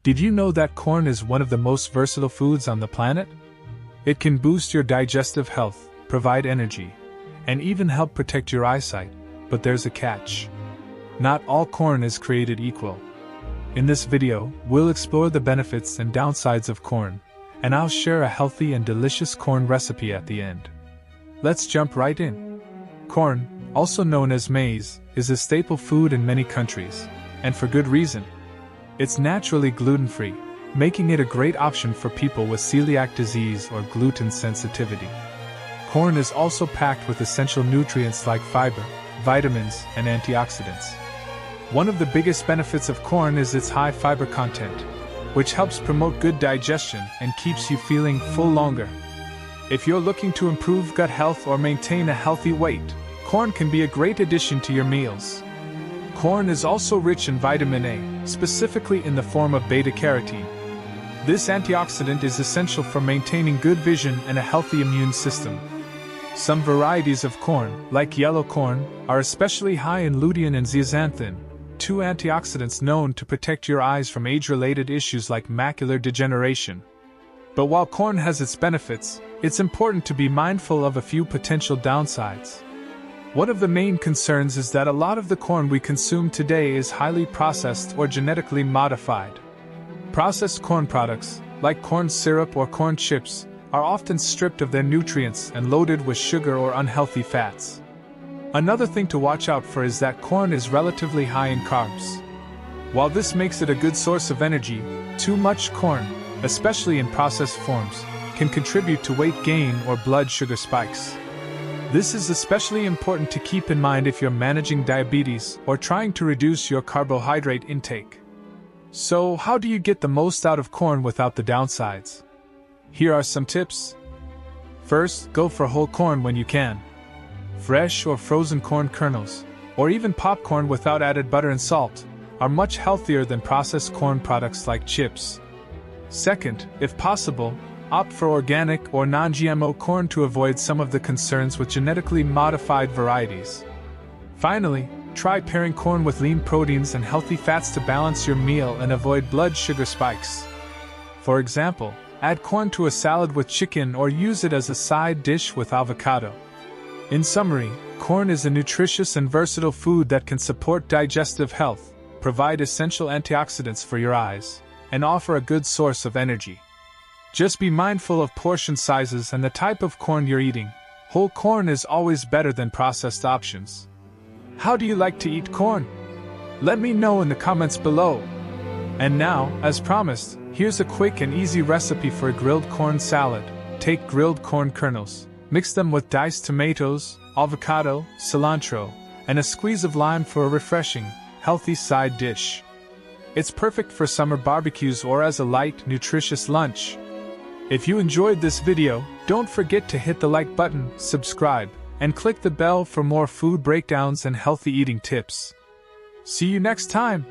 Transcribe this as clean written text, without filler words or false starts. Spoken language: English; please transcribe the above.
Did you know that corn is one of the most versatile foods on the planet? It can boost your digestive health, provide energy, and even help protect your eyesight, but there's a catch. Not all corn is created equal. In this video, we'll explore the benefits and downsides of corn, and I'll share a healthy and delicious corn recipe at the end. Let's jump right in. Corn, also known as maize, is a staple food in many countries, and for good reason. It's naturally gluten-free, making it a great option for people with celiac disease or gluten sensitivity. Corn is also packed with essential nutrients like fiber, vitamins, and antioxidants. One of the biggest benefits of corn is its high fiber content, which helps promote good digestion and keeps you feeling full longer. If you're looking to improve gut health or maintain a healthy weight, corn can be a great addition to your meals. Corn is also rich in vitamin A, specifically in the form of beta-carotene. This antioxidant is essential for maintaining good vision and a healthy immune system. Some varieties of corn, like yellow corn, are especially high in lutein and zeaxanthin, two antioxidants known to protect your eyes from age-related issues like macular degeneration. But while corn has its benefits, it's important to be mindful of a few potential downsides. One of the main concerns is that a lot of the corn we consume today is highly processed or genetically modified. Processed corn products, like corn syrup or corn chips, are often stripped of their nutrients and loaded with sugar or unhealthy fats. Another thing to watch out for is that corn is relatively high in carbs. While this makes it a good source of energy, too much corn, especially in processed forms, can contribute to weight gain or blood sugar spikes. This is especially important to keep in mind if you're managing diabetes or trying to reduce your carbohydrate intake. So, how do you get the most out of corn without the downsides? Here are some tips. First, go for whole corn when you can. Fresh or frozen corn kernels, or even popcorn without added butter and salt, are much healthier than processed corn products like chips. Second, if possible, opt for organic or non-GMO corn to avoid some of the concerns with genetically modified varieties. Finally, try pairing corn with lean proteins and healthy fats to balance your meal and avoid blood sugar spikes. For example, add corn to a salad with chicken or use it as a side dish with avocado. In summary, corn is a nutritious and versatile food that can support digestive health, provide essential antioxidants for your eyes, and offer a good source of energy. Just be mindful of portion sizes and the type of corn you're eating. Whole corn is always better than processed options. How do you like to eat corn? Let me know in the comments below. And now, as promised, here's a quick and easy recipe for a grilled corn salad. Take grilled corn kernels, mix them with diced tomatoes, avocado, cilantro, and a squeeze of lime for a refreshing, healthy side dish. It's perfect for summer barbecues or as a light, nutritious lunch. If you enjoyed this video, don't forget to hit the like button, subscribe, and click the bell for more food breakdowns and healthy eating tips. See you next time!